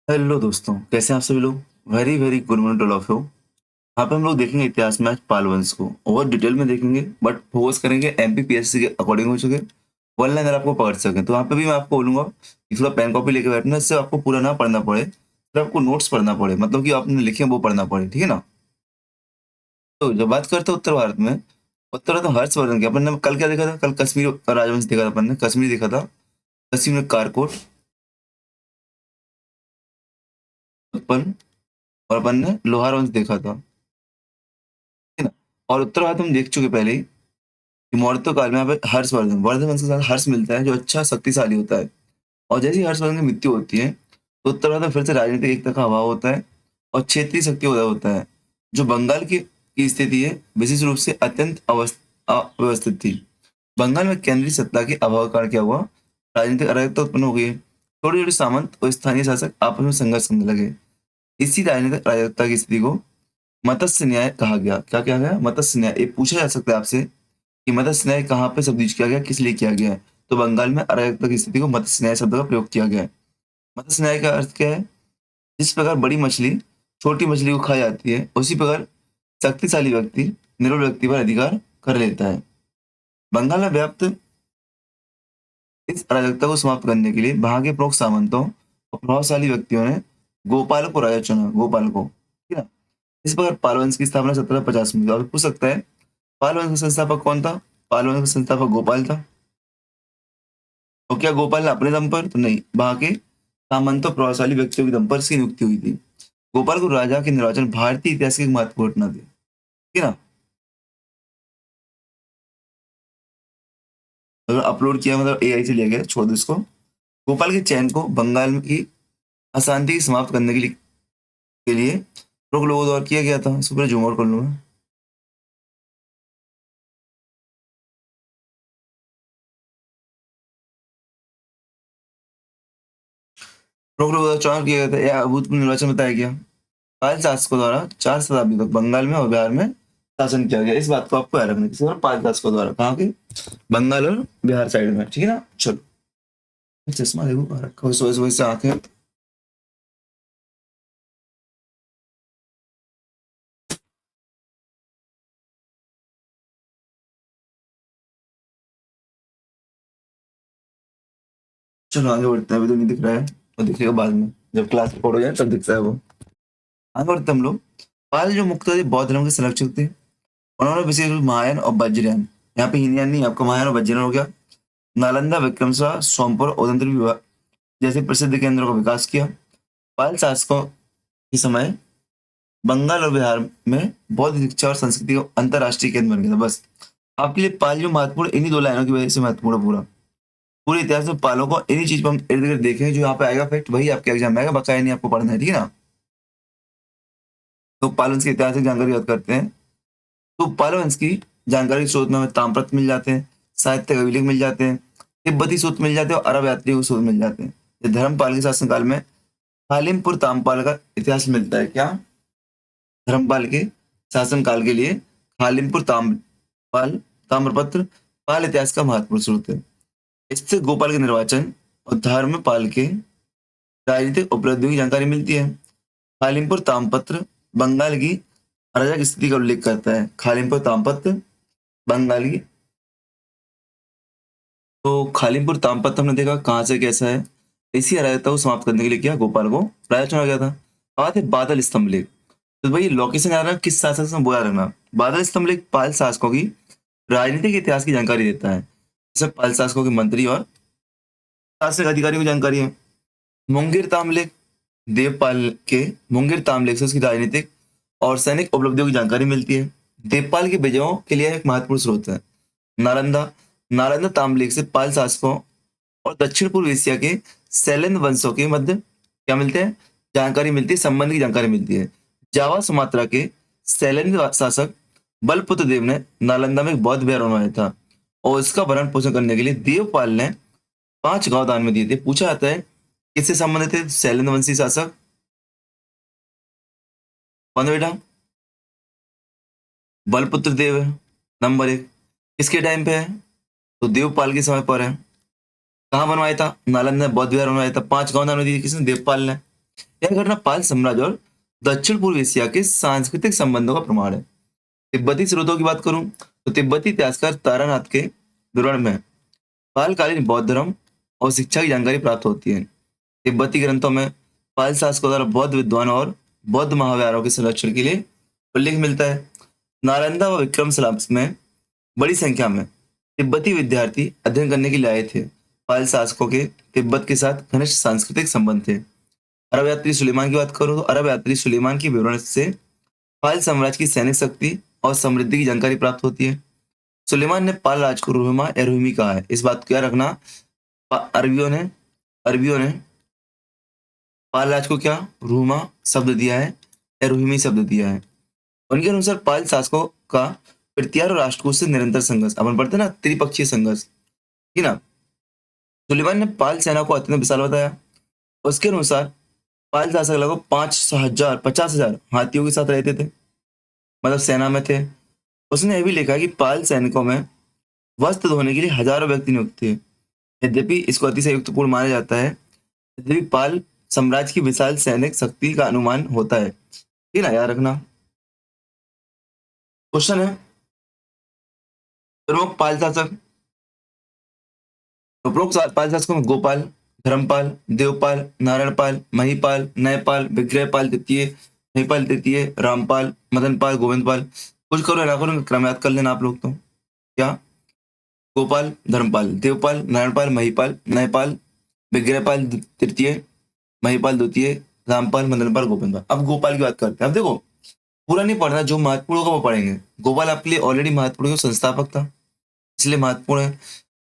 Hello दोस्तों, कैसे हैं आप सभी लोग। Very very good morning to all of you. यहाँ पे हम लोग देखेंगे इतिहास में आज पाल वंश को और डिटेल में देखेंगे, बट फोकस करेंगे एमपीपीएससी के अकॉर्डिंग हो चुके वन लाइन अगर आपको पकड़ सके तो वहाँ पे भी मैं आपको बोलूंगा कि थोड़ा पेन कॉपी लेके बैठना, इससे आपको पूरा ना पढ़ना पड़े, सिर्फ आपको नोट्स पढ़ना पड़े, मतलब कि आपने लिखे हैं वो पढ़ना पड़े, ठीक है ना। तो जब बात करते हैं उत्तर भारत में, उत्तर भारत में हर्षवर्धन की अपन ने कल क्या देखा था, कल कश्मीर का राजवंश देखा था, अपन ने कश्मीर देखा था। कश्मीर में कारकोट उत्पन्न और अपन ने लोहार वंश देखा था, ठीक है ना। और उत्तर भारत हम देख चुके पहले ही कि मौर्य काल में यहाँ पे हर्षवर्धन वर्धन वंश के साथ हर्ष मिलता है जो अच्छा शक्तिशाली होता है। और जैसे ही हर्षवर्धन की मृत्यु होती है तो उत्तर भारत में फिर से राजनीतिक एकता का अभाव होता है और क्षेत्रीय शक्ति उदय होता है। जो बंगाल की स्थिति है विशेष रूप से अत्यंत अव्यवस्थित थी। बंगाल में केंद्रीय सत्ता के अभाव के कारण क्या हुआ, राजनीतिक अराजकता उत्पन्न हो गई है। छोटे छोटे सामंत और स्थानीय शासक आपस में संघर्ष करने लगे। इसी राजनीतिक अराजकता की स्थिति को मत्स्य न्याय कहा गया। क्या कहा गया? मत्स्य न्याय। ये पूछा जा सकता है आपसे कि मत्स्य न्याय कहाँ पे शब्द यूज किया गया, किस लिए किया गया है। तो बंगाल में अराजकता की स्थिति को मत्स्य न्याय शब्द का प्रयोग किया गया है। मत्स्य न्याय का अर्थ क्या है? जिस प्रकार बड़ी मछली छोटी मछली को खा जाती है, उसी प्रकार शक्तिशाली व्यक्ति निर्बल व्यक्ति पर अधिकार कर लेता है। बंगाल में व्याप्त इस अराजकता को समाप्त करने के लिए वहां के प्रमुख सामंतों और प्रभावशाली व्यक्तियों ने गोपाल को राजा चुना। गोपाल को, ठीक है ना। इस प्रकार पाल वंश की स्थापना 1750 में हुई। अब पूछ सकता है पाल वंश का संस्थापक कौन था? पाल वंश का संस्थापक गोपाल था। तो क्या गोपाल ने अपने दम पर? तो नहीं, वहां के सामंतों प्रभावशाली व्यक्तियों के दम पर इसकी नियुक्ति हुई थी। गोपाल को राजा के निर्वाचन भारतीय इतिहास की एक महत्वपूर्ण घटना थी, ठीक है ना। अगर अपलोड किया मतलब एआई से लिया गया, छोड़ दो इसको। गोपाल के चयन को बंगाल में की अशांति की समाप्त करने के लिए लोग लोगों द्वारा किया गया था। इसको पूरा जूम आउट कर लूंगा। लोग लोगों द्वारा चुनाव किया गया था। यह अभूतपूर्व निर्वाचन बताया गया। पाल शासकों द्वारा 4 शताब्दी तक बंगाल में और बिहार में शासन किया गया। इस बात को आपको याद रखना है। किसी द्वारा? पाल शासकों द्वारा। कहाँ के? बंगाल और बिहार साइड में, ठीक है ना। चलो, चश्मा देखो रखा हुआ, सुबह सुबह से आंखें। चलो आगे बढ़ते हैं, अभी तो नहीं दिख रहा है, तो दिखेगा बाद में जब क्लास रिकॉर्ड हो जाए तब दिखता है वो। आगे बढ़ते हैं हम लोग। पाल जो मुख्यतः बौद्ध धर्म के संरक्षक थे, उन्होंने विशेष रूप से महायान और वज्रयान, यहाँ पे हीनयान नहीं, आपका महायान और वज्रयान हो गया। नालंदा, विक्रमशिला, सोमपुर और उदंत विभाग जैसे प्रसिद्ध केंद्रों का विकास किया। पाल शासकों के समय बंगाल और बिहार में बौद्ध शिक्षा और संस्कृति का अंतरराष्ट्रीय केंद्र बन गया था। बस आपके लिए पाल जो महत्वपूर्ण, इन्हीं दो लाइनों की वजह से महत्वपूर्ण है। पूरा पूरे इतिहास में पालों को इन्हीं चीज पर हम इर्द गिर्द देखेंगे। जो यहाँ पे आएगा फैक्ट वही आपके एग्जाम में आएगा, बकाया नहीं आपको पढ़ना है, ठीक है ना। तो पाल वंश की ऐतिहासिक जानकारी याद करते हैं। तो पाल वंश की जानकारी स्रोत में हमें ताम्रपत्र मिल जाते हैं, साहित्य अभिलेख मिल जाते हैं, तिब्बती सूत्र मिल जाते हैं और अरब यात्रियों के सूत्र मिल जाते हैं। ये धर्मपाल के शासनकाल में हालिमपुर ताम्रपाल का इतिहास मिलता है। क्या? धर्मपाल के शासनकाल के लिए हालिमपुर ताम्रपाल ताम्रपत्र पाल इतिहास का महत्वपूर्ण स्रोत है। इससे गोपाल के निर्वाचन और धर्मपाल के राजनीतिक उपलब्धियों की जानकारी मिलती है। खालिमपुर ताम्रपत्र बंगाल की अराजक स्थिति का उल्लेख करता है। खालिमपुर ताम्रपत्र बंगाल की। तो खालिमपुर ताम्रपत्र हमने देखा कहाँ से कैसा है। इसी अराजकता को समाप्त करने के लिए क्या गोपाल को राजा चुना गया था। बात है बादल स्तंभ लेख। तो भाई लोकेशन याद रखना, किस शासक से बोला रखना। बादल स्तंभ लेख पाल शासकों की राजनीतिक इतिहास की जानकारी देता है। जैसे पाल शासकों के मंत्री और शासक अधिकारियों की जानकारी है। मुंगेर ताम्रलेख देवपाल के मुंगेर ताम्रलेख से उसकी राजनीतिक और सैनिक उपलब्धियों की जानकारी मिलती है। देवपाल के विजयों के लिए एक महत्वपूर्ण स्रोत है। नालंदा नालंदा ताम्रलेख से पाल शासकों और दक्षिण पूर्व एशिया के सैलिन वंशों के मध्य क्या मिलते हैं, जानकारी मिलती है, संबंध की जानकारी मिलती है। जावा सुमात्रा के सैलिन शासक बलपुत्र देव ने नालंदा में एक बौद्ध विहार बनवाया था और इसका भरण पोषण करने के लिए देवपाल ने 5 गांव दान में दिए थे। पूछा जाता है किससे संबंधित थे सैलिन वंशी शासक? कौन है बेटा? बलपुत्र देव है नंबर 1। किसके टाइम पे है? तो देवपाल के समय पर है। कहाँ बनवाया था? नालंदा में बौद्ध विहार बनवाया था। 5 गांव दान में दिए किसने? देवपाल ने। यह घटना पाल साम्राज्य और दक्षिण पूर्व एशिया के सांस्कृतिक संबंधों का प्रमाण है। तिब्बती स्रोतों की बात करूं तो तिब्बती इतिहासकार तारानाथ के विवरण में पालकालीन बौद्ध धर्म और शिक्षा की जानकारी प्राप्त होती है। तिब्बती ग्रंथों में पाल शासकों द्वारा बौद्ध विद्वान और बौद्ध महाविहारों के संरक्षण के लिए उल्लेख मिलता है। नालंदा व विक्रमशिला में बड़ी संख्या में तिब्बती विद्यार्थी अध्ययन करने के लिए आए थे। पाल शासकों के तिब्बत के साथ घनिष्ठ सांस्कृतिक संबंध थे। अरब यात्री सुलेमान की बात करूं तो अरब यात्री सुलेमान के विवरण से पाल साम्राज्य की सैनिक शक्ति और समृद्धि की जानकारी प्राप्त होती है। सुलेमान ने पाल राज को रुहमा या रुहमी कहा है। इस बात को याद रखना। अरबियों ने पाल राज को क्या रुहमा शब्द दिया है या रुहमी शब्द दिया है। उनके अनुसार पाल शासकों का प्रत्यार और राष्ट्रकूट से निरंतर संघर्ष, अपन पढ़ते ना त्रिपक्षीय संघर्ष, ठीक ना। सुलेमान ने पाल सेना को अत्यंत विशाल बताया। उसके अनुसार पाल शासक लगभग 50,000 हाथियों के साथ रहते थे, मतलब सेना में थे। उसने यह भी लिखा कि पाल सैनिकों में वस्त्र धोने के लिए हजारों व्यक्ति नियुक्त थे। यद्यपि इसको अतिशयोक्तिपूर्ण माना जाता है, यद्यपि पाल साम्राज्य की विशाल सैनिक शक्ति का अनुमान होता है, ठीक ना, याद रखना। क्वेश्चन है प्रमुख पाल शासक। तो प्रमुख पाल शासकों में गोपाल, धर्मपाल, देवपाल, नारायणपाल, महीपाल, नयपाल, विग्रहपाल तृतीय, महिपाल तृतीय, रामपाल, मदनपाल, गोविंदपाल। कुछ करो ना करो, क्रम याद कर लेना आप लोग। तो क्या गोपाल, धर्मपाल, देवपाल, नारायणपाल, महीपाल, नयपाल, विग्रहपाल तृतीय, महिपाल द्वितीय, रामपाल, मदनपाल, गोविंदपाल। अब गोपाल की बात करते हैं। अब देखो, पूरा नहीं पढ़ना, जो महत्वपूर्ण होगा वो पढ़ेंगे। गोपाल आपके लिए ऑलरेडी महत्वपूर्ण है, संस्थापक था, इसलिए महत्वपूर्ण है।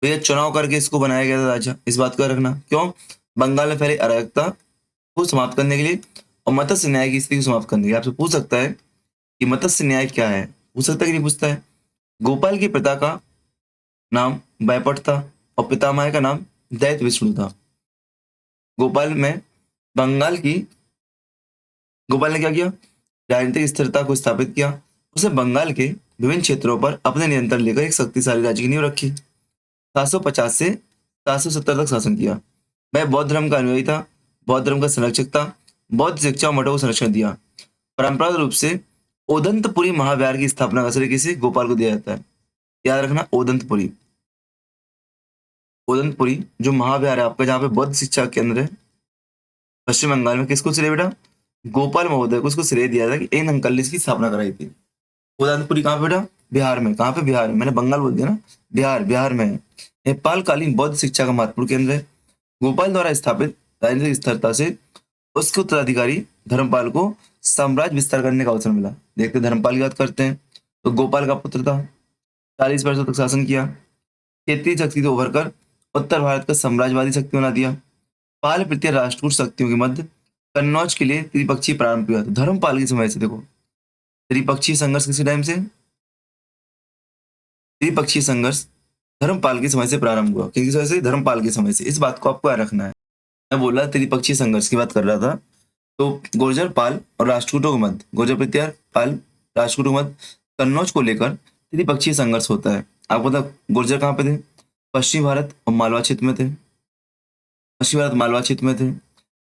तो ये चुनाव करके इसको बनाया गया था राजा, इस बात को रखना। क्यों? बंगाल में फैली अराजकता को समाप्त करने के लिए और मत्स्य न्याय की स्थिति को समाप्त करने के लिए। आपसे पूछ सकता है कि मत्स्य न्याय क्या है, पूछ सकता है कि नहीं पूछता है। गोपाल के पिता का नाम बैपट था और पितामह का नाम दैत्य विष्णु था। गोपाल में बंगाल की गोपाल ने क्या किया? राजनीतिक स्थिरता को स्थापित किया। उसने बंगाल के विभिन्न क्षेत्रों पर अपने नियंत्रण लेकर एक शक्तिशाली राज्य की नींव रखी। 750 से 770 तक शासन किया। वह बौद्ध धर्म का अनुयायी था, बौद्ध धर्म का संरक्षक था, बौद्ध शिक्षा और मठों को संरक्षण दिया। परंपरागत रूप से ओदंतपुरी महाविहार की स्थापना का श्रेय किसी गोपाल को दिया जाता है। याद रखना, ओदंतपुरी। ओदंतपुरी जो महाविहार है आपका, जहाँ पे बौद्ध शिक्षा केंद्र है पश्चिम बंगाल में, किसको श्रेय बेटा? गोपाल महोदय को इसको श्रेय दिया था कि इन अंकल ने इसकी स्थापना कराई थी। उदयपुरी कहाँ पे बेटा? बिहार में। कहाँ पे? बिहार में। मैंने बंगाल बोल दिया ना, बिहार, बिहार में है। नेपाल कालीन बौद्ध शिक्षा का महत्वपूर्ण केंद्र है। गोपाल द्वारा स्थापित राजनीतिक स्थिरता से उसके उत्तराधिकारी धर्मपाल को साम्राज्य विस्तार करने का अवसर मिला। देखते हैं, धर्मपाल की बात करते हैं। तो गोपाल का पुत्र था, 40 वर्षों तक शासन किया, क्षेत्रीय शक्ति से उभर कर उत्तर भारत का साम्राज्यवादी शक्ति बना दिया। पाल प्रत्यय राष्ट्रकूट शक्तियों के मध्य कन्नौज के लिए त्रिपक्षीय प्रारंभ हुआ था। धर्मपाल के समय से। देखो, त्रिपक्षीय संघर्ष किसी टाइम से? त्रिपक्षीय संघर्ष धर्मपाल के समय से प्रारंभ हुआ। किसकी समय से? धर्मपाल के समय से। इस बात को आपको याद रखना है। मैं बोल रहा त्रिपक्षीय संघर्ष की बात कर रहा था। तो गुर्जर पाल और राष्ट्रकूटों के मध्य, गुर्जर प्रत्यार पाल राष्ट्रकूटों के मध्य कन्नौज को लेकर त्रिपक्षीय संघर्ष होता है। आपको पता गुर्जर कहाँ पे थे? पश्चिमी भारत और मालवा क्षेत्र में थे। पश्चिमी भारत मालवा क्षेत्र में थे।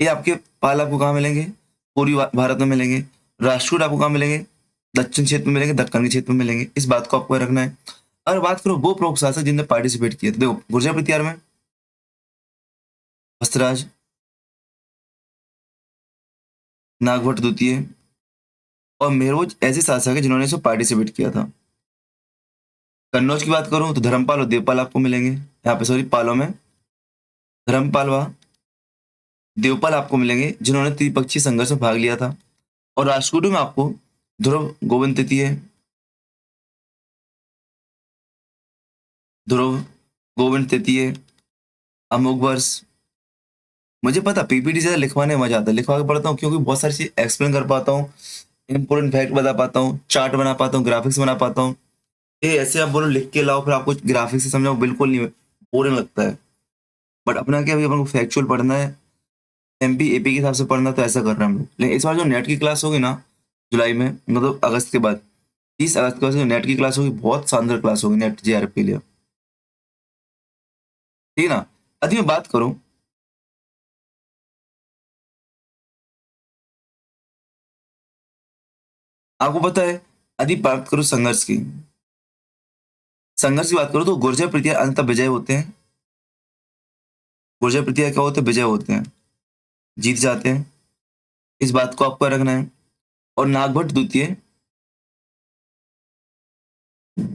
ये आपके पाल आपको कहाँ मिलेंगे? पूर्वी भारत में मिलेंगे। राष्ट्रकूट आपको कहाँ मिलेंगे? दक्षिण क्षेत्र में मिलेंगे, दक्कन के क्षेत्र में मिलेंगे। इस बात को आपको रखना है। अगर बात करो वो प्रमुख शासक जिनने पार्टिसिपेट किया, तो देखो गुर्जर प्रत्यार में हस्तराज, नागभट्ट द्वितीय और मेहरोज ऐसे शासक है जिन्होंने इसमें पार्टिसिपेट किया था। कन्नौज की बात करूं तो धर्मपाल और देवपाल आपको मिलेंगे। यहाँ पे सॉरी, पालों में धर्मपाल व देवपाल आपको मिलेंगे जिन्होंने त्रिपक्षीय संघर्ष में भाग लिया था। और राष्ट्रकूटों में आपको ध्रुव गोविंद तृतीय, ध्रुव गोविंद तृतीय, अमोघ वर्ष। मुझे पता पीपीटी से लिखवाने में मजा आता है, लिखवा के पढ़ता हूँ क्योंकि बहुत सारी चीज एक्सप्लेन कर पाता हूँ, इंपोर्टेंट फैक्ट बता पाता हूँ, चार्ट बना पाता हूँ, ग्राफिक्स बना पाता हूँ। ये ऐसे आप बोलो लिख के लाओ फिर आपको ग्राफिक्स से समझाओ, बिल्कुल नहीं, बोरिंग लगता है। बट अपना क्या, अभी अपन को फैक्चुअल पढ़ना है, एमपी एपी के हिसाब से पढ़ना, तो ऐसा कर रहे हैं हम लोग। लेकिन इस बार जो नेट की क्लास होगी ना, जुलाई में, मतलब अगस्त के बाद, 30 अगस्त के बाद जो नेट की क्लास होगी, बहुत शानदार क्लास होगी नेट जेआरएफ के लिए, ठीक है ना। अभी मैं बात करूं आपको पता है, यदि बात करो संघर्ष की बात करो तो गुर्जर प्रत्यय अंततः विजय होते हैं। गुर्जर प्रत्यय क्या होते हैं? विजय होते हैं, जीत जाते हैं। इस बात को आपको रखना है। और नागभट्ट द्वितीय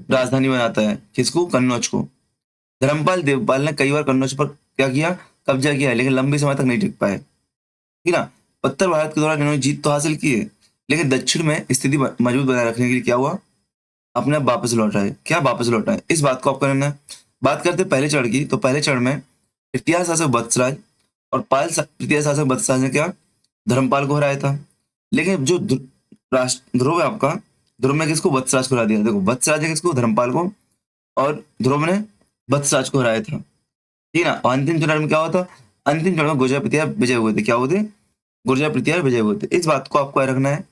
राजधानी बनाता है, किसको? कन्नौज को। धर्मपाल देवपाल ने कई बार कन्नौज पर क्या किया? कब्जा किया है, लेकिन लंबे समय तक नहीं टिक पाए, ठीक है ना। उत्तर भारत के दौरान इन्होंने जीत तो हासिल की है, लेकिन दक्षिण में स्थिति मजबूत बनाए रखने के लिए क्या हुआ? अपने आप वापस लौट आए। क्या वापस लौट आए? इस बात को आपको करना है। बात करते हैं पहले चरण की, तो पहले चरण में तृतीय शासक वत्सराज और तृतीय शासक वत्सराज ने क्या? धर्मपाल को हराया था। लेकिन जो राष्ट्र ध्रुव है आपका, ध्रुव ने किसको? वत्सराज को हरा दिया। देखो, वत्सराज ने किसको? धर्मपाल को। और ध्रुव ने वत्सराज को हराया था, ठीक है ना। और अंतिम चरण में क्या हुआ था? अंतिम चरण में गुर्जर प्रत्यय विजय हुए थे। क्या हुए थे? गुर्जर प्रत्यय विजय हुए थे। इस बात को आपको रखना है।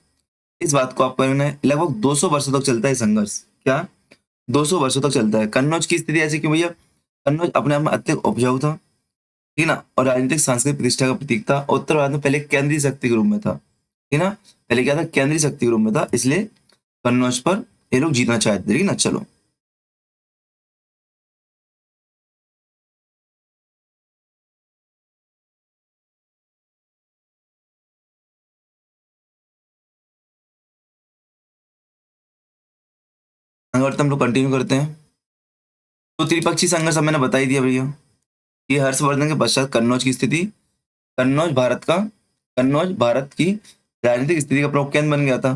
इस बात को आपको रखना है। लगभग 200 वर्षों तक चलता है संघर्ष। क्या? 200 वर्षों तक चलता है। कन्नौज की स्थिति ऐसी क्यों भैया? कन्नौज अपने आप में अत्यधिक उपजाऊ था, ठीक ना, और राजनीतिक सांस्कृतिक प्रतिष्ठा का प्रतीक था। उत्तर भारत में पहले केंद्रीय शक्ति के रूप में था, ठीक ना। पहले क्या था? केंद्रीय शक्ति के रूप में था, इसलिए कन्नौज पर ये लोग जीतना चाहते थे, ठीक ना। चलो अगर हम लोग कंटिन्यू करते हैं, तो त्रिपक्षीय संघर्ष मैंने बता ही दिया भैया। ये हर्षवर्धन के पश्चात कन्नौज की स्थिति, कन्नौज भारत का कन्नौज भारत की राजनीतिक स्थिति का प्रमुख केंद्र बन गया था।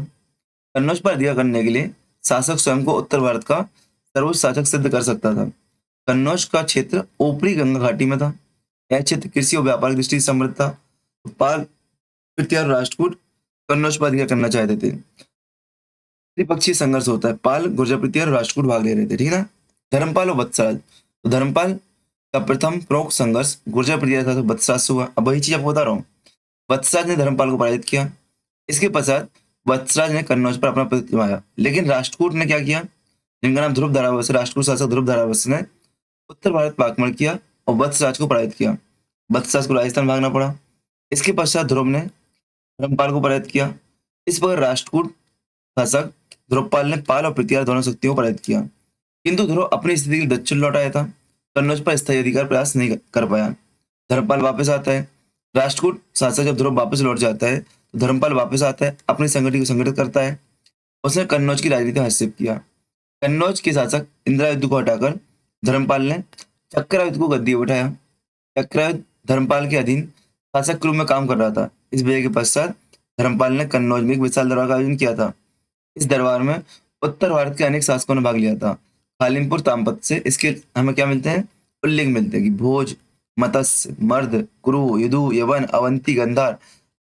कन्नौज पर अधिकार करने के लिए शासक स्वयं को उत्तर भारत का सर्वोच्च शासक सिद्ध कर सकता था। कन्नौज का क्षेत्र ऊपरी गंगा घाटी में था। यह क्षेत्र कृषि और व्यापार की दृष्टि से समृद्ध था। पाल, पृथ्वी और राष्ट्रकूट कन्नौज पर अधिकार करना चाहते थे। त्रिपक्षीय संघर्ष होता है। पाल, गुर्जर प्रत्यय और राष्ट्रकूट भाग ले रहे थे, ठीक है ना। धर्मपाल और वत्सराज, तो धर्मपाल का प्रथम प्रमुख संघर्ष गुर्जर प्रत्यय था, तो वत्सराज से हुआ। अब वही चीज आपको बता रहा हूँ। वत्सराज ने धर्मपाल को पराजित किया। इसके पश्चात वत्सराज ने कन्नौज पर अपना प्रभुत्व जमाया। लेकिन राष्ट्रकूट ने क्या किया? जिनका नाम ध्रुव धारावस, राष्ट्रकूट शासक ध्रुव धारावस ने उत्तर भारत पर आक्रमण किया और वत्सराज को पराजित किया। वत्सराज को राजस्थान भागना पड़ा। इसके पश्चात ध्रुव ने धर्मपाल को पराजित किया। इस प्रकार राष्ट्रकूट शासक ध्रुवपाल ने पाल और पृथ्वी दोनों शक्तियों को पराजित किया, किंतु ध्रुव अपनी स्थिति के लिए दक्षिण लौट आया था। कन्नौज पर स्थायी अधिकार प्रयास नहीं कर पाया। धर्मपाल वापस आता है। राष्ट्रकूट शासक जब ध्रुव वापस लौट जाता है, तो धर्मपाल वापस आता है, अपनी संगठन को संगठित करता है। उसने कन्नौज की राजनीति में हस्तक्षेप किया। कन्नौज के शासक इंदिरायुद्ध को हटाकर धर्मपाल ने चक्रायुद्ध को गद्दी पर बैठाया। चक्रायुद्ध धर्मपाल के अधीन शासक के रूप में काम कर रहा था। इस वजह के पश्चात धर्मपाल ने कन्नौज में एक विशाल दरबार का आयोजन किया था। इस दरबार में उत्तर भारत के अनेक शासकों ने भाग लिया था। कालिमपुर तामपत से इसके हमें क्या मिलते हैं? उल्लेख मिलते हैं कि भोज, मत्स्य, मर्द, कुरु, यदु, यवन, अवंती, गंधार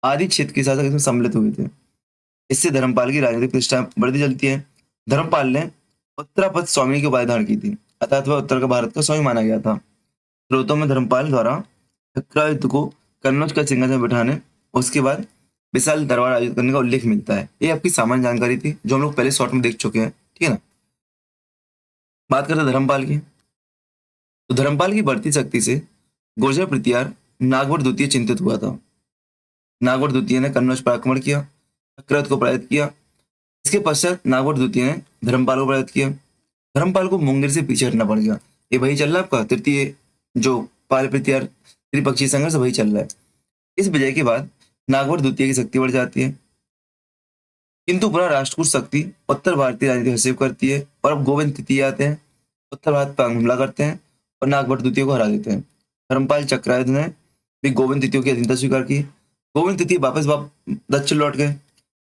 आदि क्षेत्र के शासक इसमें सम्मिलित हुए थे। इससे धर्मपाल की राजनीतिक प्रतिष्ठा बढ़ती चलती है। धर्मपाल ने उत्तरापद स्वामी की उपाधि धारण की थी, अर्थात वह उत्तर का भारत का स्वामी माना गया था। स्रोतों में धर्मपाल द्वारा चक्रायुद्ध को कन्नौज का सिंहासन बिठाने, उसके बाद विशाल दरबार आयोजित करने का उल्लेख मिलता है। ये आपकी सामान्य जानकारी थी, जो हम लोग पहले शॉर्ट में देख चुके हैं, ठीक है ना। बात करते हैं धर्मपाल की, तो धर्मपाल की बढ़ती शक्ति से गुर्जर प्रतिहार नागवर द्वितीय चिंतित हुआ था। नागवर द्वितीय ने कन्नौज पर आक्रमण किया, चक्ररथ को पराजित किया। इसके पश्चात नागवर द्वितीय ने धर्मपाल को पराजित किया। धर्मपाल को मुंगेर से पीछे हटना पड़ गया। ये वही चल रहा है आपका तृतीय, जो पाल प्रतिहार त्रिपक्षीय संघर्ष वही चल रहा है। इस विजय के बाद नागवर द्वितीय की शक्ति बढ़ जाती है, किंतु पुनः राष्ट्रकूट शक्ति उत्तर भारतीय राजनीति में हस्तक्षेप करती है, और अब गोविंद तृतीय आते हैं, उत्तर भारत पर हमला करते हैं और नागभट्ट द्वितीय को हरा देते हैं। धर्मपाल चक्रायुध ने भी गोविंद तृतीय की अधीनता स्वीकार की। गोविंद तृतीय वापस दक्षिण लौट गए।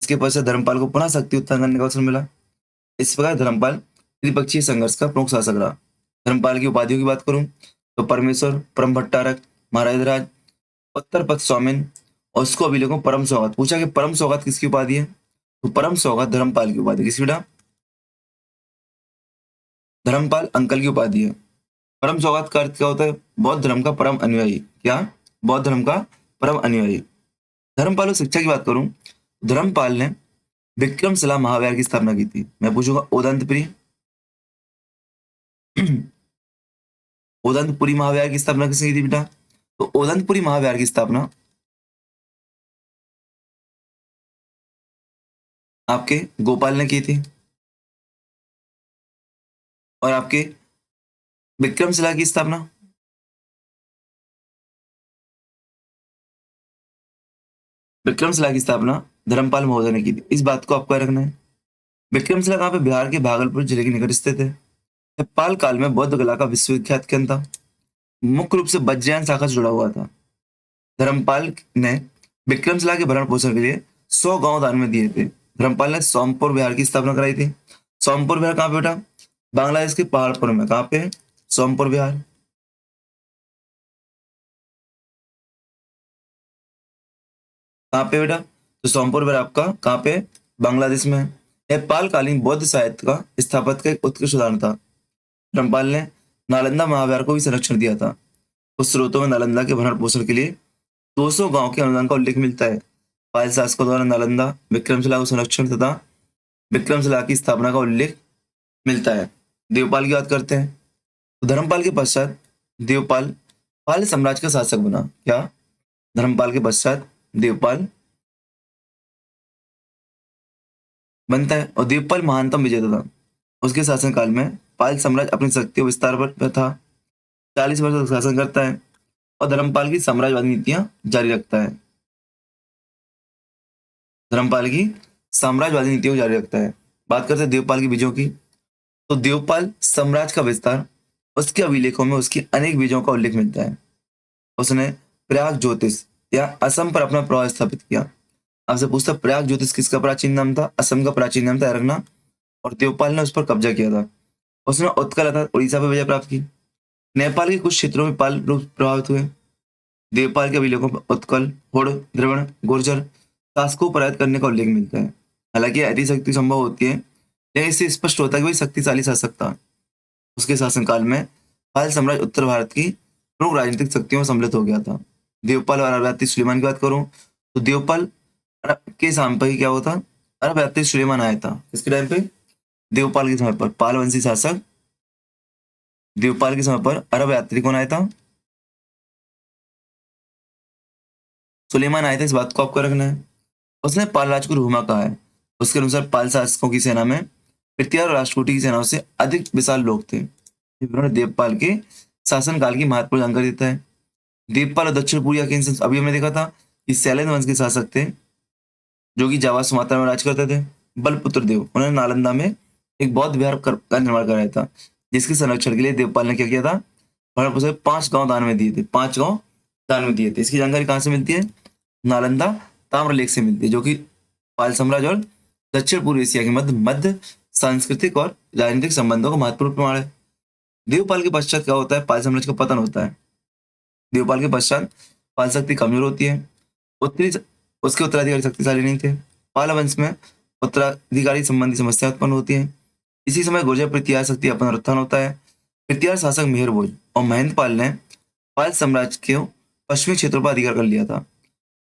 इसके पश्चात धर्मपाल को पुनः शक्ति उत्थान करने का अवसर मिला। इस प्रकार धर्मपाल त्रिपक्षीय संघर्ष का प्रमुख शासक रहा। धर्मपाल की उपाधियों की बात करूं, तो परमेश्वर, परम भट्टारक, महाराज, उत्तर पथ स्वामिन, और उसको अभिलेखों परम सौगात। पूछा कि परम सौगात किसकी उपाधि है? तो परम सौगात धर्मपाल की उपाधि। किसकी बेटा? धर्मपाल अंकल की उपाधि है। परम सौगात का अर्थ क्या होता है? बौद्ध धर्म का परम अनुयायी। क्या? बौद्ध धर्म का परम अनुयायी। धर्मपाल और शिक्षा की बात करूं, धर्मपाल ने विक्रमशिला महाविहार की स्थापना की थी। मैं पूछूंगा ओदंतपुरी ओदंतपुरी महाविहार की स्थापना किसने की थी बेटा? तो ओदंतपुरी महाविहार की स्थापना आपके गोपाल ने की थी। और आपके विक्रमशिला की स्थापना विक्रमशिला की स्थापना धर्मपाल महोदय ने की थी। इस बात को आपको याद रखना है। विक्रमशिला कहाँ पे? बिहार के भागलपुर जिले के निकट स्थित है। यह पाल काल में बौद्ध कला का विश्वविख्यात केंद्र था। मुख्य रूप से वज्रयान शाखा से जुड़ा हुआ था। धर्मपाल ने विक्रमशिला के भरण पोषण के लिए 100 गांव दान में दिए थे। धर्मपाल ने सोमपुर बिहार की स्थापना कराई थी। सोमपुर बिहार कहाँ पे बेटा? बांग्लादेश के पहाड़पुर में। कहाँ पे है? सोमपुर बिहार। कहाँ पे बेटा? तो सोमपुर बिहार आपका कहाँ पे? बांग्लादेश में है। यह पालकालीन बौद्ध साहित्य का स्थापत्य का एक उत्कृष्ट उदाहरण था। धर्मपाल ने नालंदा महाविहार को भी संरक्षण दिया था। उस स्रोतों में नालंदा के भरण पोषण के लिए 200 गांव के अनुदान का उल्लेख मिलता है। पाल शासकों द्वारा नालंदा, विक्रमशिला को संरक्षण तथा विक्रमशिला की स्थापना का उल्लेख मिलता है। देवपाल की बात करते हैं। तो धर्मपाल के पश्चात देवपाल पाल साम्राज्य का शासक बना। क्या? धर्मपाल के पश्चात देवपाल बनता है और देवपाल महानतम विजेता था। उसके शासनकाल में पाल साम्राज्य अपनी शक्ति और विस्तार पर था। 40 वर्ष तक शासन करता है और धर्मपाल की साम्राज्यवादी नीतियां जारी रखता है। धर्मपाल की साम्राज्यवादी नीतियों को जारी रखता है। बात करते हैं देवपाल की बीजों की। तो देवपाल साम्राज्य का विस्तार, उसके अभिलेखों में उसकी अनेक बीजों का उल्लेख मिलता है। उसने प्रयाग ज्योतिष या असम पर अपना प्रभाव स्थापित किया। आपसे पूछता प्रयाग ज्योतिष किसका प्राचीन नाम था? असम का प्राचीन नाम था, याद रखना। और देवपाल ने उस पर कब्जा किया था। उसने उत्कल अर्थात उड़ीसा पर विजय प्राप्त की। नेपाल के कुछ क्षेत्रों में पाल रूप प्रभावित हुए। देवपाल के अभिलेखों पर उत्कल, हुड़, द्रविड़, गुर्जर शासकों को पराजित करने का उल्लेख मिलता है। हालांकि ऐसी शक्ति संभव होती है, लेकिन इससे स्पष्ट होता है कि वही शक्तिशाली शासक था। उसके शासनकाल में पाल साम्राज्य उत्तर भारत की प्रमुख राजनीतिक शक्तियों में सम्मिलित हो गया था। देवपाल और अरब यात्री सुलेमान की बात करूं तो देवपाल के समय पर ही क्या होता? अरब यात्री सुलेमान आया था। किसके टाइम पे? देवपाल के समय पर। पाल वंशी शासक देवपाल के समय पर अरब यात्री कौन आया था? सुलेमान आए थे। इस बात को आपको रखना है। उसने पाल राज को रुहमा कहा है। उसके अनुसार पाल शासकों की सेना में पृथ्वी और राष्ट्रकूटी की सेनाओं से अधिक विशाल लोग थे। विवरण देवपाल के शासनकाल की महत्वपूर्ण जानकारी देता है। देवपाल और दक्षिण पूर्व के अभी हमने देखा था कि सैलन वंश के शासक थे जो कि जावा सुमात्रा में राज करते थे। बलपुत्र देव, उन्होंने नालंदा में एक बौद्ध विहार का निर्माण कराया था, जिसके संरक्षण के लिए देवपाल ने क्या किया था? भरण पोषण 5 गांव दान में दिए थे। 5 गांव दान में दिए थे। इसकी जानकारी कहाँ से मिलती है? नालंदा ताम्रलेख से मिलती है, जो कि पाल साम्राज्य और दक्षिण पूर्व एशिया के मध्य मध्य सांस्कृतिक और राजनीतिक संबंधों का महत्वपूर्ण प्रमाण है। देवपाल के पश्चात क्या होता है? पाल साम्राज्य का पतन होता है। देवपाल के पश्चात पाल शक्ति कमजोर होती है। उत्तरी उसके उत्तराधिकारी शक्तिशाली नहीं थे। पाल वंश में उत्तराधिकारी संबंधी समस्या उत्पन्न होती है। इसी समय गुर्जर पृथ्वी शक्ति का पुनरुत्थान होता है। पृथ्वी शासक मेहरभोज और महेंद्रपाल ने पाल साम्राज्य के पश्चिमी क्षेत्रों पर अधिकार कर लिया था।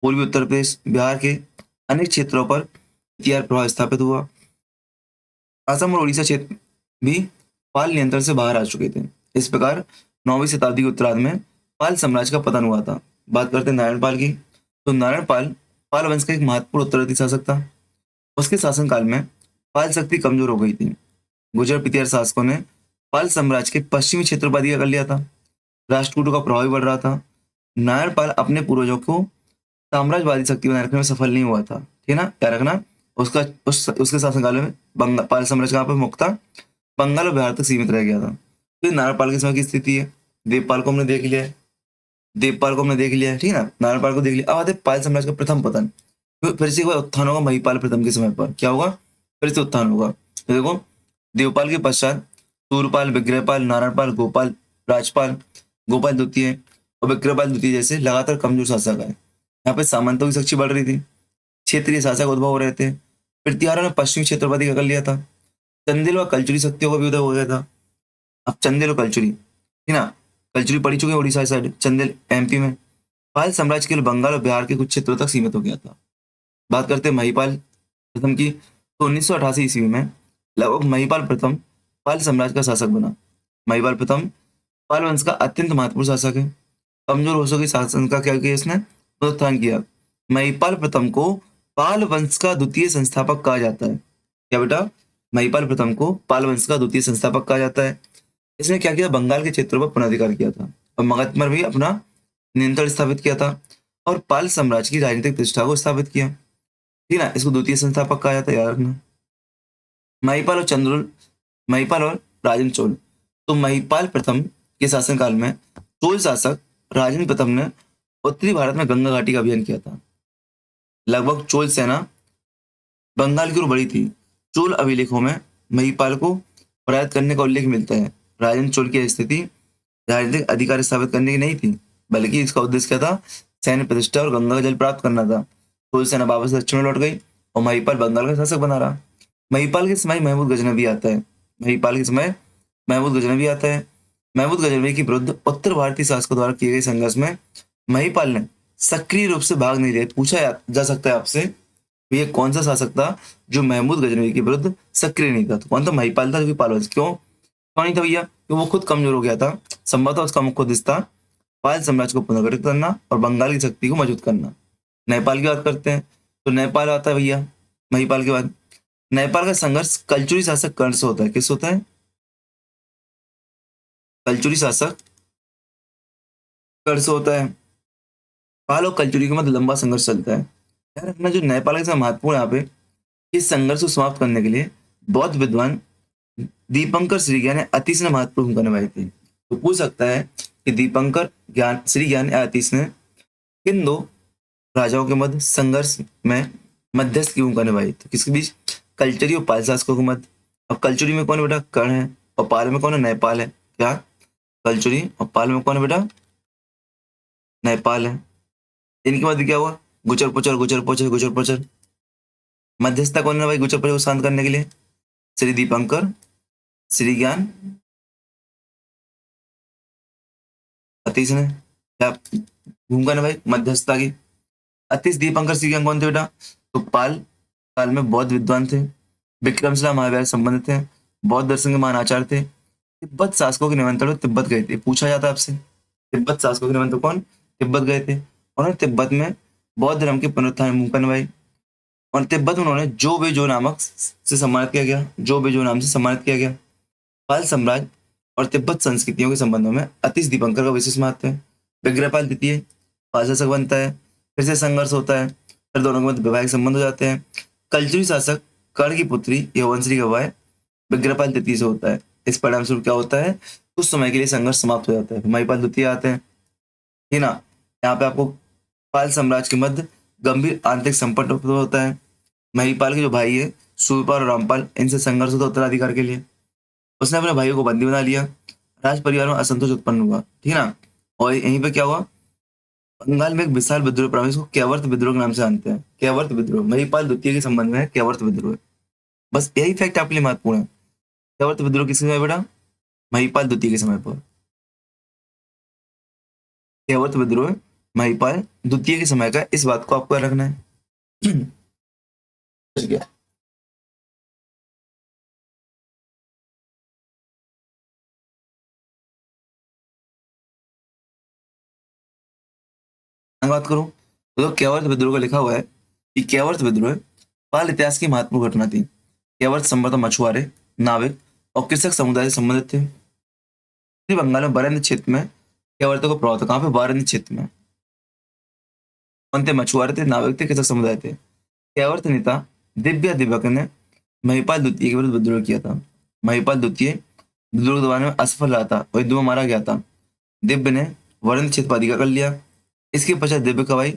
पूर्वी उत्तर प्रदेश, बिहार के अनेक क्षेत्रों पर पृथ्वी प्रभाव स्थापित हुआ। असम और उड़ीसा क्षेत्र भी पाल नियंत्रण से बाहर आ चुके थे। इस प्रकार 9वीं शताब्दी के उत्तरार्ध में पाल साम्राज्य का पतन हुआ था। बात करते हैं नारायण पाल की। तो नारायण पाल पाल वंश का एक महत्वपूर्ण उत्तराधिकारी शासक था। उसके शासनकाल में पाल शक्ति कमजोर हो गई थी। गुर्जर पृथ्वी शासकों ने पाल साम्राज्य के पश्चिमी क्षेत्रों पर अधिकार कर लिया था। राष्ट्रकूटों का प्रभाव भी बढ़ रहा था। नारायण पाल अपने पूर्वजों को साम्राज्यवादी शक्ति बनाए रखने में सफल नहीं हुआ था। ठीक है ना, क्या रखना। उसके शासनकाल में पाल साम्राज्य कहाँ पर मुक्त था? बंगाल और बिहार तक सीमित रह गया था। तो नारायण के समय की स्थिति है। देवपाल को हमने देख लिया है। देवपाल को हमने देख लिया है, ठीक है ना। नारायण पाल को देख लिया। अब आते पाल साम्राज्य का प्रथम पतन। फिर से एक बार उत्थान होगा महिपाल प्रथम के समय पर। क्या होगा? फिर से उत्थान होगा। तो देखो, देवपाल के पश्चात सूरपाल, विग्रहपाल, नारायणपाल, गोपाल, राजपाल, गोपाल द्वितीय और विग्रहपाल द्वितीय जैसे लगातार कमजोर शासक आए। यहाँ पे सामंतों की शक्ति बढ़ रही थी। क्षेत्रीय शासक उद्भव हो रहे थे। पृथ्वी ने पश्चिमी क्षेत्र पर अधिकार कर लिया था। चंदेल व कलचुरी शक्तियों का भी उदय हो गया था। अब चंदेल और कलचुरी, ठीक ना, कलचुरी पड़ी चुके हैं उड़ीसा साइड, चंदेल एमपी में। पाल साम्राज्य केवल बंगाल और बिहार के कुछ क्षेत्रों तक सीमित हो गया था। बात करते हैं महिपाल प्रथम की। तो 1988 ईस्वी में लगभग महिपाल प्रथम पाल साम्राज्य का शासक बना। महिपाल प्रथम पाल वंश का अत्यंत महत्वपूर्ण शासक है। कमजोर वंशों के शासन का क्या किया इसने? पुनरुत्थान किया। महिपाल प्रथम को पाल वंश का द्वितीय संस्थापक कहा जाता है। क्या बेटा? महिपाल प्रथम को पाल वंश का द्वितीय संस्थापक कहा जाता है। इसने क्या किया? बंगाल के क्षेत्रों पर पुनराधिकार किया था और मगध पर भी अपना नियंत्रण स्थापित किया था और पाल साम्राज्य की राजनीतिक प्रतिष्ठा को स्थापित किया। ठीक है ना? इसको द्वितीय संस्थापक कहा जाता है, याद रखना। महिपाल और चंद्रुल, महिपाल और राजन चोल। तो महिपाल प्रथम के शासनकाल में चोल शासक राजन प्रथम ने उत्तरी भारत में गंगा घाटी का अभियान किया था। लगभग चोल सेना बंगाल की ओर बढ़ी थी। चोल अभिलेखों में महिपाल को पराजित करने का उल्लेख मिलता है। राजन चोल की स्थिति राजनीतिक अधिकार स्थापित करने की नहीं थी, बल्कि इसका उद्देश्य क्या था? सैन्य प्रतिष्ठा और गंगा का जल प्राप्त करना था। चोल सेना वापस दक्षिण में लौट गई और महिपाल बंगाल का शासक बना रहा। महिपाल के समय महमूद गजनवी आता है। महिपाल के समय महमूद गजनवी आता है। महमूद गजनवी के विरुद्ध उत्तर भारतीय शासकों द्वारा किए गए संघर्ष में महिपाल ने सक्रिय रूप से भाग नहीं लिया। पूछा जा सकता है आपसे, ये कौन सा शासक था जो महमूद गजनवी के विरुद्ध सक्रिय नहीं था? तो कौन था? महिपाल था, जो कि पालवंश। क्यों नहीं था भैया? क्योंकि वो खुद कमजोर हो गया था। संभवतः उसका मुख्य उद्देश्य था पाल साम्राज्य को पुनर्गठित करना और बंगाल की शक्ति को मजबूत करना। नेपाल की बात करते हैं तो नेपाल आता है भैया महिपाल के बाद। नेपाल का संघर्ष कलचुरी शासक कर्ण से होता है। किस होता है? कलचुरी शासक कर्ण से होता है। पाल और कलचुरी के मध्य लंबा संघर्ष चलता है। याद रखना, जो नेपाल के साथ महत्वपूर्ण यहाँ पे, इस संघर्ष को समाप्त करने के लिए बौद्ध विद्वान दीपंकर श्री ज्ञान या अतीश ने महत्वपूर्ण भूमिका निभाई थी। तो पूछ सकता है कि दीपंकर ज्ञान श्री ज्ञान या अतीश ने किन दो राजाओं के मध्य संघर्ष में मध्यस्थ की भूमिका निभाई? तो किसके बीच? कल्चरी और पाल शासकों के मध्य। और कल्चरी में कौन है बेटा? कर्ण है। और पाल में कौन है? नेपाल है। क्या? कल्चरी और पाल में कौन है बेटा? नेपाल है। इनके मध्य क्या हुआ? गुचर पुचर गुचर पुचर गुचर पुचर। मध्यस्थता कौन है भाई गुचर पुचर को शांत करने के लिए? श्री दीपंकर श्री ज्ञान अतीश ने क्या भूमिका निभाई मध्यस्थता की? अतीश दीपंकर श्री ज्ञान कौन थे बेटा? तो पाल काल में बौद्ध विद्वान थे, विक्रमशिला महावीर संबंधित थे, बौद्ध दर्शन के महान आचार्य थे। तिब्बत शासकों के निमंत्रण में तिब्बत गए थे। पूछा जाता है आपसे, तिब्बत शासकों के निमंत्रण कौन? तिब्बत गए थे। उन्होंने तिब्बत में बौद्ध धर्म के पुनरुत्थान में भूमिका निभाई और तिब्बत में उन्होंने जो बेजो नामक से सम्मानित किया गया। जो बेजो नाम से सम्मानित किया गया। पाल साम्राज्य और तिब्बत संस्कृतियों के संबंधों में अतीश दीपंकर का विशेष महत्व है। विग्रहपाल द्वितीय पाल शासक बनता है, फिर से संघर्ष होता है, फिर दोनों के मध्य वैवाहिक संबंध हो जाते हैं। कलचुरी शासक कर्ण की पुत्री यवनश्री का विवाह विग्रहपाल द्वितीय से होता है। इस परिणाम स्वरूप क्या होता है? कुछ समय के लिए संघर्ष समाप्त हो जाता है। महिपाल द्वितीय आते हैं, ठीक ना? यहाँ पे आपको पाल साम्राज्य के मध्य गंभीर आंतरिक संकट होता है। महिपाल के जो भाई है सूर्यपाल और रामपाल, इनसे संघर्ष होता है उत्तराधिकार के लिए। उसने अपने भाइयों को बंदी बना लिया। राज परिवार में असंतोष उत्पन्न हुआ, ठीक ना? और यहीं पे क्या हुआ? बंगाल में एक विशाल विद्रोह प्रारंभ, इसको कैवर्त विद्रोह के नाम से जानते हैं। कैवर्त विद्रोह महिपाल द्वितीय के संबंध में है, कैवर्त विद्रोह। बस यही फैक्ट आपके लिए महत्वपूर्ण है। कैवर्त विद्रोह किसके समय बेटा? महिपाल द्वितीय के समय पर। कैवर्त विद्रोह महिपाल द्वितीय के समय का, इस बात को आपको याद रखना है। ठीक है, बात करूं तो कैवर्त विद्रोह का लिखा हुआ है कि कैवर्त विद्रोह पाल इतिहास की महत्वपूर्ण घटना थी। कैवर्त संभवतः मछुआरे, नाविक और कृषक समुदाय से संबंधित थे। उत्तरी बंगाल में बरेंद्र क्षेत्र में कैवर्तों का प्रभाव था। कहाँ पे? बरेंद्र क्षेत्र में। कौन थे? मछुआरे थे, नाविक थे, कृषक समुदाय थे। कैवर्त नेता दिव्या दिव्यक ने महिपाल द्वितीय के विरुद्ध विद्रोह किया था। महिपाल द्वितीय विद्रोह दबाने में असफल रहा था और युद्ध में मारा गया था। दिव्य ने वरेंद्र क्षेत्र पर अधिकार कर लिया। इसके पश्चात दिव्य का भाई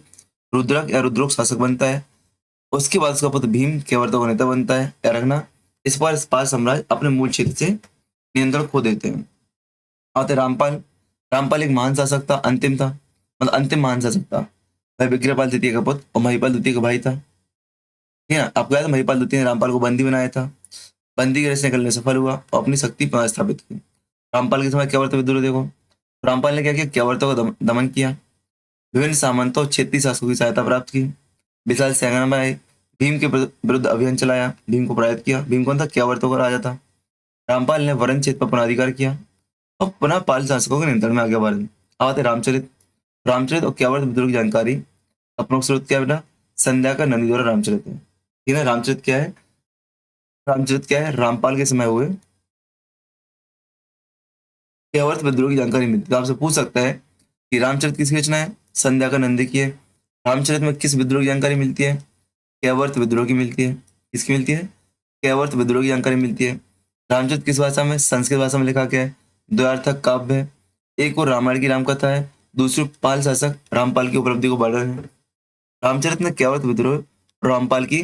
रुद्रक या रुद्रोक शासक बनता है। उसके बाद उसका पुत्र भीम कैवर्तों का नेता बनता है। याद रखना, इस बार पाल साम्राज्य अपने मूल क्षेत्र से नियंत्रण खो देते हैं। आते रामपाल। रामपाल एक महान शासक था, अंतिम था, मतलब अंतिम महान शासक था। भाई विग्रहपाल द्वितीय का पुत्र और महिपाल द्वितीय का भाई था। ठीक है, आपको याद है महिपाल द्वितीय ने रामपाल को बंदी बनाया था। बंदी के निकलने में सफल हुआ और अपनी शक्ति पुनर्स्थापित की। रामपाल के समय कैवर्त विद्रोह देखो, रामपाल ने क्या किया? कैवर्तों का दमन किया। विभिन्न सामंतों और क्षेत्रीय शासकों की सहायता प्राप्त की। विशाल सेना बनाई। भीम के विरुद्ध अभियान चलाया। भीम को पराजित किया। भीम कौन था? कैवर्तों का राजा था। रामपाल ने वरण क्षेत्र पर पुनराधिकार किया और पुनः पाल शासकों के नियंत्रण में आ गया भारत। आते रामचरित। रामचरित और कैवर्त विद्रोह की जानकारी अपनों स्रोत क्या बेटा? संध्या का नंदी द्वारा रामचरित है। ठीक है, रामचरित क्या है? रामचरित क्या है? रामपाल के समय हुए केवट विद्रोह की जानकारी मिलती है। तो आपसे पूछ सकता है कि रामचरित किसकी रचना है? संध्या का नंदी की है। रामचरित में किस विद्रोह की जानकारी मिलती है? केवट विद्रोह की मिलती है। किसकी मिलती है? केवट विद्रोह की जानकारी मिलती है। रामचरित किस भाषा में? संस्कृत भाषा में लिखा गया है। द्वयार्थक काव्य है। एक और रामायण की रामकथा है, दूसरी पाल शासक रामपाल की उपलब्धि को वर्णन है। रामचरित में केवट विद्रोह और रामपाल की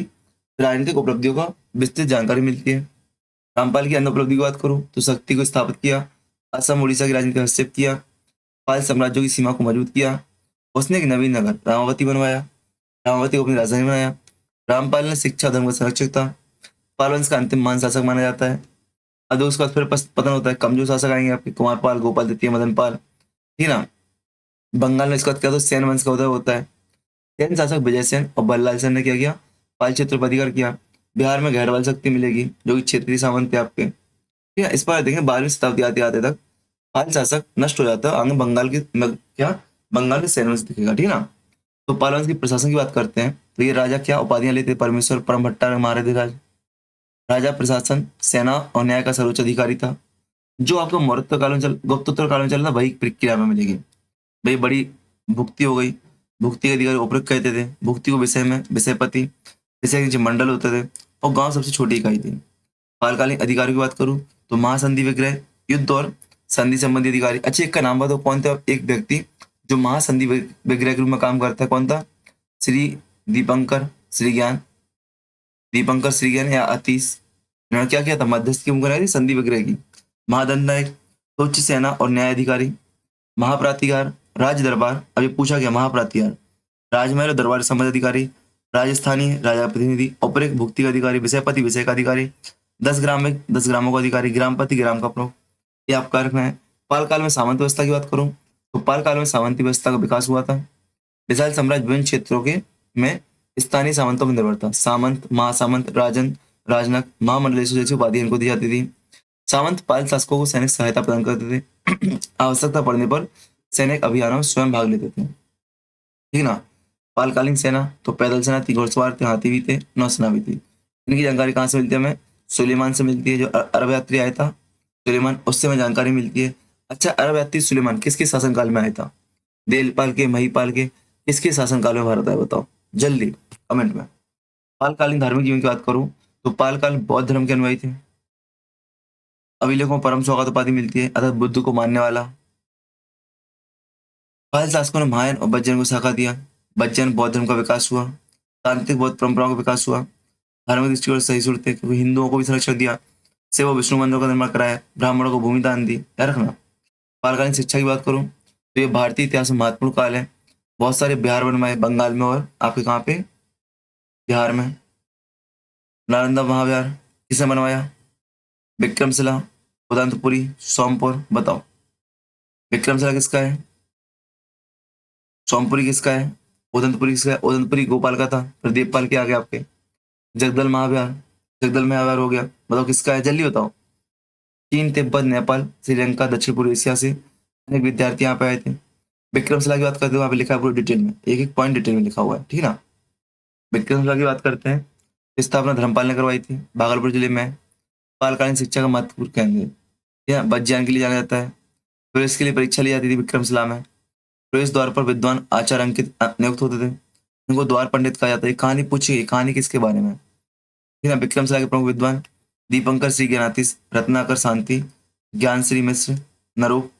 राजनीतिक उपलब्धियों का विस्तृत जानकारी मिलती है। रामपाल की अन्य उपलब्धि की बात करूं तो शक्ति को स्थापित किया, असम उड़ीसा की राजनीति में हस्तक्षेप किया, पाल साम्राज्यों की सीमा को मजबूत किया, उसने एक नवीन नगर रामावती बनवाया, रामावती को अपनी राजधानी बनाया। रामपाल ने शिक्षा धर्म का संरक्षक था। पाल वंश का अंतिम महान शासक माना जाता है। अब उसके बाद फिर पतन होता है, कमजोर शासक आएंगे आपके, कुमारपाल, गोपाल द्वितीय, मदन पाल। ठीक है ना? बंगाल में इसके बाद क्या होता है? सेन वंश का उदय होता है। सेन शासक विजय सेन और बल्लाल सेन ने क्या किया? पाल क्षेत्र पर अधिकार किया। बिहार में गैरवाल शक्ति मिलेगी जो कि क्षेत्रीय सामंत थे आपके। ठीक है, इस पर देखें 12वीं शताब्दी आते आते तक पाल शासक नष्ट हो जाता है। आगे बंगाल की क्या, बंगाल में सैन्य वंश दिखेगा। ठीक है ना? तो पाल वंश की प्रशासन की बात करते हैं तो ये राजा क्या उपाधियां लेते? परमेश्वर, परम भट्टा, महाराधिराज। राजा प्रशासन, सेना और न्याय का सर्वोच्च अधिकारी था। जो आपको मौर्योत्तर काल में गुप्तोत्तर काल में चल रहा वही प्रक्रिया में मिलेगी। भाई बड़ी भुक्ति हो गई, भुक्ति के अधिकारी उपयुक्त कहते थे। भुक्ति को विषय में विषयपति, विषय के नीचे मंडल होते थे और गांव सबसे छोटी इकाई थी। पालकालीन अधिकारियों की बात करूं तो महासंधि विग्रह, युद्ध और संधि संबंधी अधिकारी। अच्छा, एक का नाम बताओ कौन था? एक व्यक्ति जो महासंधि विग्रह के रूप में काम करता है, कौन था? श्री दीपंकर श्रीज्ञान, दीपंकर श्रीज्ञान या अतीश। इन्होंने क्या किया था? मध्यस्थ की भूमिका निभाई थी संधि विग्रह की। महादंड नायक, उच्च सेना और न्याय अधिकारी। महाप्रातिहार, राज दरबार। अभी पूछा गया महाप्रातिहार, राजमहल और दरबार संबंध अधिकारी। राजस्थानी, राजा प्रतिनिधि। औपचारिक भुक्ति का अधिकारी। विषयपति, विषय का अधिकारी। 10 ग्राम में 10 ग्रामों का अधिकारी। ग्रामपति, ग्राम का प्रमुख। ये आपका रखना है। पाल काल में सामंत व्यवस्था की बात करूं तो पाल काल में सामंती व्यवस्था का विकास हुआ था। विशाल साम्राज्य विभिन्न क्षेत्रों के में स्थानीय सामंतों पर निर्भर था। सामंत, महासामंत, राजन, राजनक, महामंडलेश जैसी उपाधि इनको दी जाती थी। सामंत पाल शासकों को सैनिक सहायता प्रदान करते थे। आवश्यकता पड़ने पर सैनिक अभियानों में स्वयं भाग लेते थे। ठीक ना? पालकालीन सेना तो पैदल सेना थी, घुड़सवार थे, हाथी भी थे, नौसेना भी थी। इनकी जानकारी कहाँ से मिलती है हमें? सुलेमान से मिलती है, जो अरब यात्री आया था सुलेमान, उससे हमें जानकारी मिलती है। अच्छा, अरब यात्री सुलेमान किसके शासनकाल में आया था? देलपाल के, महीपाल के, किसके शासनकाल में भारत आया? बताओ जल्दी कमेंट में। पालकालीन धार्मिक जीवन की बात करूं तो पालकाल बौद्ध धर्म के अनुयायी थे। अभिलेखों में परम सौगात उपाधि मिलती है, अर्थात बुद्ध को मानने वाला। पाल शासकों ने महायान और बज्जन को शाखा दिया। बज्जन बौद्ध धर्म का विकास हुआ। तांत्रिक बौद्ध परंपराओं का विकास हुआ। धार्मिक दृष्टिकोण से सही सूरत थे क्योंकि हिंदुओं को भी संरक्षण दिया। सेवा विष्णु मंदिरों का निर्माण कराया। ब्राह्मणों को भूमि दान दी। याद रखना। पालकालीन शिक्षा की बात करूं तो ये भारतीय इतिहास में महत्वपूर्ण काल है। बहुत सारे बिहार बनवाए बंगाल में और आपके कहाँ पे? बिहार में। नालंदा महाविहार किसने बनवाया? विक्रमशिला, उदंतपुरी, सोमपुर। बताओ विक्रमशिला किसका है? सोमपुरी किसका है? उदंतपुरी किसका है? उदंतपुरी गोपाल का था। फिर देवपाल के आगे आपके जगदल महाविहार, जगदल महाविहार हो गया। बताओ किसका है? जल्दी बताओ। चीन, तिब्बत, नेपाल, श्रीलंका, दक्षिण पूर्व एशिया से अनेक विद्यार्थी यहाँ पे आए थे। विक्रमशिला की बात करते हो, वहाँ पे लिखा है पूरी डिटेल में, एक एक पॉइंट डिटेल में लिखा हुआ है। ठीक है ना? विक्रमशिला की बात करते हैं, स्थापना धर्मपाल ने करवाई थी, भागलपुर जिले में। पालकालीन शिक्षा का महत्वपूर्ण केंद्र है। यह वज्रयान के लिए जाना जाता है। फिर इसके लिए परीक्षा ली जाती थी विक्रमशिला में। प्रवेश द्वार पर विद्वान आचार्य अंकित नियुक्त होते थे। इनको द्वार पंडित कहा जाता है। कहानी पूछी गई, कहानी किसके बारे में? ठीक है, विक्रमशिला के प्रमुख विद्वान दीपंकर श्री ज्ञानातीश, रत्नाकर शांति, ज्ञान श्री मिश्र, नरूप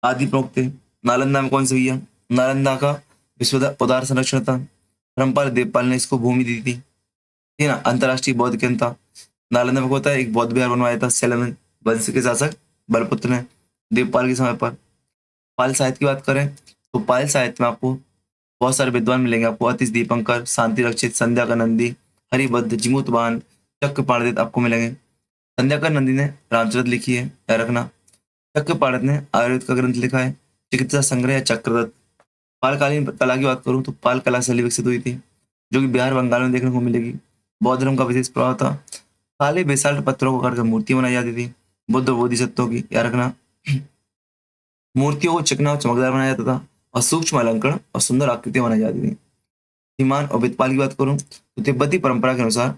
आदि प्रमुख थे। नालंदा में कौन से भैया? नालंदा का विश्व उदार संरक्षण था। धर्मपाल देवपाल ने इसको भूमि दी थी। ठीक है ना? अंतरराष्ट्रीय बौद्ध केंद्र था। नालंदा में होता है एक बौद्ध विहार बनवाया था सेलम वंश के शासक बलपुत्र ने देवपाल के समय पर। पाल साहित्य की बात करें तो पाल साहित्य में आपको बहुत सारे विद्वान मिलेंगे आपको। अतिश दीपंकर, शांति रक्षित, संध्या का नंदी, हरिबद्ध, जिमुतवान, चक्र पाणित आपको मिलेंगे। संध्या का नंदी ने रामचरित लिखी है, याद रखना। चक्र पाणित ने आयुर्वेद का ग्रंथ लिखा है, चिकित्सा संग्रह या चक्रदत्त। पालकालीन कला की बात करूं तो पाल कला शैली विकसित हुई थी जो कि बिहार बंगाल में देखने को मिलेगी। बौद्ध धर्म का विशेष प्रभाव था। काले बेसाल्ट पत्थरों को काटकर मूर्ति बनाई जाती थी बुद्ध और बोधिसत्वों की, याद रखना। मूर्तियों को चिकना और चमकदार बनाया जाता था और सूक्ष्म अलंकरण और सुंदर आकृतियां बनाई जाती थी। धीमान और बितपाल की बात करूं तो तिब्बती परंपरा के अनुसार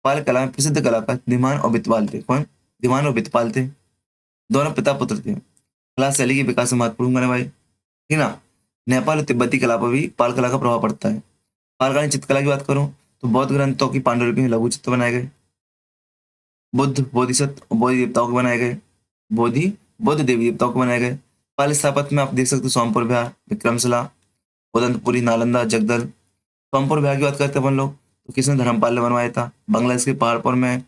पाल कला में प्रसिद्ध कलाकार धीमान और बितपाल थे। कौन? धीमान और बितपाल थे। दोनों पिता पुत्र थे। कला शैली के विकास में महत्वपूर्ण बने भाई, ठीक है ना। नेपाल और तिब्बती कला पर भी पाल कला का प्रभाव पड़ता है। पालकानी चित्रकला की बात करूं तो बौद्ध ग्रंथों की पांडुलिपि में लघु चित्र बनाए गए। बुद्ध, बोधिसत्व और बोधि देवताओं को बनाए गए। बोधि, बुद्ध, देवी देवताओं को बनाए गए। पाल स्थापत्य में आप देख सकते हो सोमपुर विहार, विक्रमशिला, उदंतपुरी, नालंदा, जगदल। सोमपुर विहार की बात करते हैं अपन लोग तो किसने? धर्मपाल ने बनवाया था। बांग्लादेश के पहाड़पुर में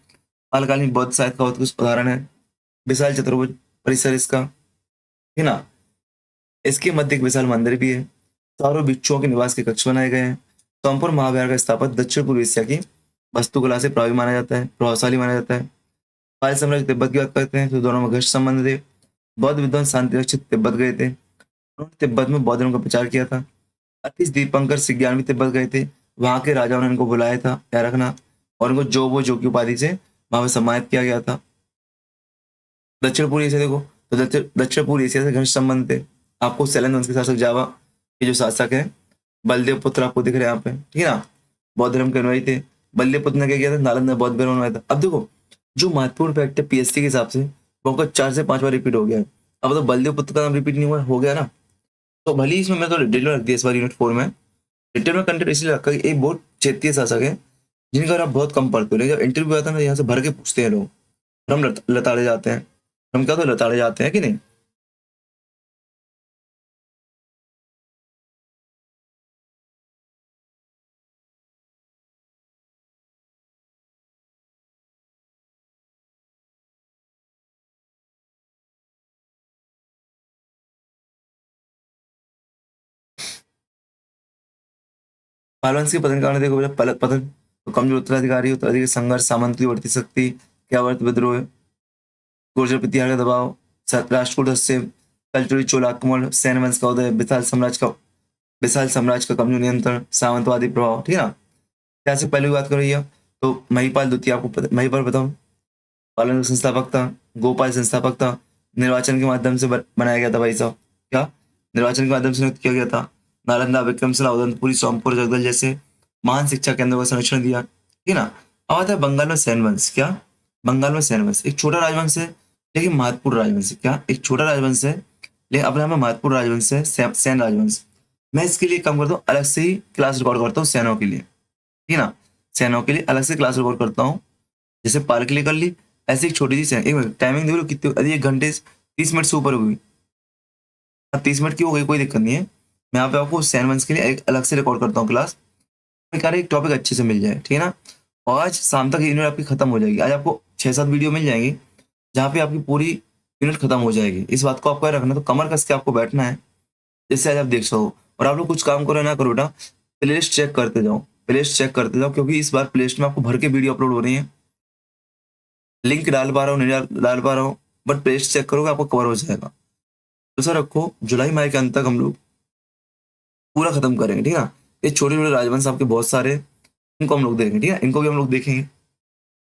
पालकालीन बौद्ध साहित्य का उत्कृष्ट उदाहरण है। विशाल चतुर्भुज परिसर इसका, है ना। इसके मध्य एक विशाल मंदिर भी है। चारों भिक्षुओं के निवास के कक्ष बनाए गए हैं। सोमपुर महाविहार का स्थापत्य दक्षिण पूर्व एशिया की वास्तुकला से प्रभावी माना जाता है, प्रभावशाली माना जाता है। पाल साम्राज्य तिब्बत की बात करते हैं तो दोनों में घनिष्ठ संबंध थे। बौद्ध विद्वान शांति रक्षित तिब्बत गए थे। उन्होंने तिब्बत में बौद्ध धर्म का प्रचार किया था। अतीश दीपंकर सिग्यान भी तिब्बत गए थे। वहां के राजाओं ने इनको बुलाया था, क्या रखना, और इनको जो की उपाधि से वहां पर सम्मानित किया गया था। दक्षिण पूर्व एशिया देखो तो दक्षिण पूर्व एशिया से घनिष्ठ संबंध थे। आपको सेलन वंश के शासक जावा के जो शासक है बलदेव पुत्र आपको दिख रहे हैं यहाँ पे, ठीक है ना। बौद्ध धर्म के अनुयायी थे। बलदेव पुत्र ने क्या किया था? नालंदा बौद्ध धर्म बनवाया था। अब देखो जो महत्वपूर्ण फैक्ट है पीएससी के हिसाब से वो आपका 4 से 5 बार रिपीट हो गया है। अब तो बलदेव पुत्र का नाम रिपीट नहीं हुआ, हो गया ना। तो भले ही इसमें मैं तो डिटेल में रख दिया इस बार यूनिट 4 में। डिटेल में कंटेंट इसलिए रखा कि एक बहुत क्षेत्रीय शासक है जिनका आप बहुत कम पढ़ते हो, लेकिन जब इंटरव्यू आता है ना यहाँ से भर के पूछते हैं लोग, हम लताड़े जाते हैं। हम क्या तो लताड़े जाते हैं कि नहीं। मालवंश के पतन के कारण देखो बेटा, पलक पतन तो कमजोर उत्तराधिकारी संघर्ष, सामंत की बढ़ती शक्ति, क्या वर्त विद्रोह, गुर्जर प्रतिहार का दबाव, राष्ट्रकूट से कलचुरी चोल आक्रमण, सैन वंश का उदय, विशाल साम्राज्य का कमजोर नियंत्रण, सामंतवादी प्रभाव, ठीक है ना। ऐतिहासिक पहलू की बात करो भैया तो महिपाल द्वितीय आपको महिपाल बताओ पालन का संस्थापक था। गोपाल संस्थापक था। निर्वाचन के माध्यम से बनाया गया था भाई साहब, क्या निर्वाचन के माध्यम से नियुक्त किया गया था। नालंदा, विक्रमशिला, उदंतपुरी, सोमपुर, जगदल जैसे महान शिक्षा केंद्रों का संरक्षण दिया, ठीक है ना। अब आता है बंगाल में सैन वंश, क्या बंगाल में सैन वंश एक छोटा राजवंश है लेकिन महत्वपूर्ण राजवंश है। क्या एक छोटा राजवंश है लेकिन अपने यहाँ में महत्वपूर्ण राजवंश है, सैन राजवंश। मैं इसके लिए काम करता हूँ, अलग से ही क्लास रिकॉर्ड करता हूँ सैनों के लिए, ठीक है ना। सैनों के लिए अलग से क्लास रिकॉर्ड करता हूँ, जैसे पाल के लिए कर ली, ऐसे एक छोटी सी सैन। एक मिनट टाइमिंग देख लो कितनी, अरे 1 घंटे 30 मिनट से ऊपर हुई। 30 मिनट की हो गई, कोई दिक्कत नहीं है। मैं यहाँ पे आपको सैन वंश के लिए एक अलग से रिकॉर्ड करता हूँ क्लास, एक टॉपिक अच्छे से मिल जाए, ठीक है ना। और आज शाम तक यूनिट आपकी खत्म हो जाएगी। आज आपको 6-7 वीडियो मिल जाएंगी जहाँ पे आपकी पूरी यूनिट खत्म हो जाएगी। इस बात को आपको याद रखना, तो कमर कस के आपको बैठना है जिससे आज आप देख सको। और आप लोग कुछ काम करो ना करो बेटा, प्लेलिस्ट चेक करते जाओ, प्लेलिस्ट चेक करते जाओ, क्योंकि इस बार प्लेलिस्ट में आपको भर के वीडियो अपलोड हो रही है। लिंक डाल पा रहा हूँ, नहीं डाल पा रहा हूँ, बट प्लेलिस्ट चेक करोगे आपको कवर हो जाएगा। तो सर रखो जुलाई माह के अंत तक हम लोग पूरा खत्म करेंगे, ठीक है ना। ये छोटे छोटे राजवंश आपके बहुत सारे, इनको हम लोग देखेंगे, ठीक है, इनको भी हम लोग देखेंगे।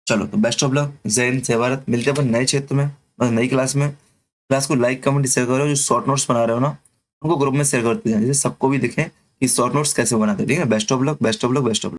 चलो तो बेस्ट ऑफ लक, जय हिंद, जय भारत। मिलते हैं अपन नए क्षेत्र में, नई क्लास में। क्लास को लाइक कमेंट शेयर करो, जो शॉर्ट नोट्स बना रहे हो ना उनको ग्रुप में शेयर करते जाए, जिससे सबको भी दिखें कि शॉर्ट नोट्स कैसे बनाते हैं, ठीक है। Best of luck, best of luck, best of luck.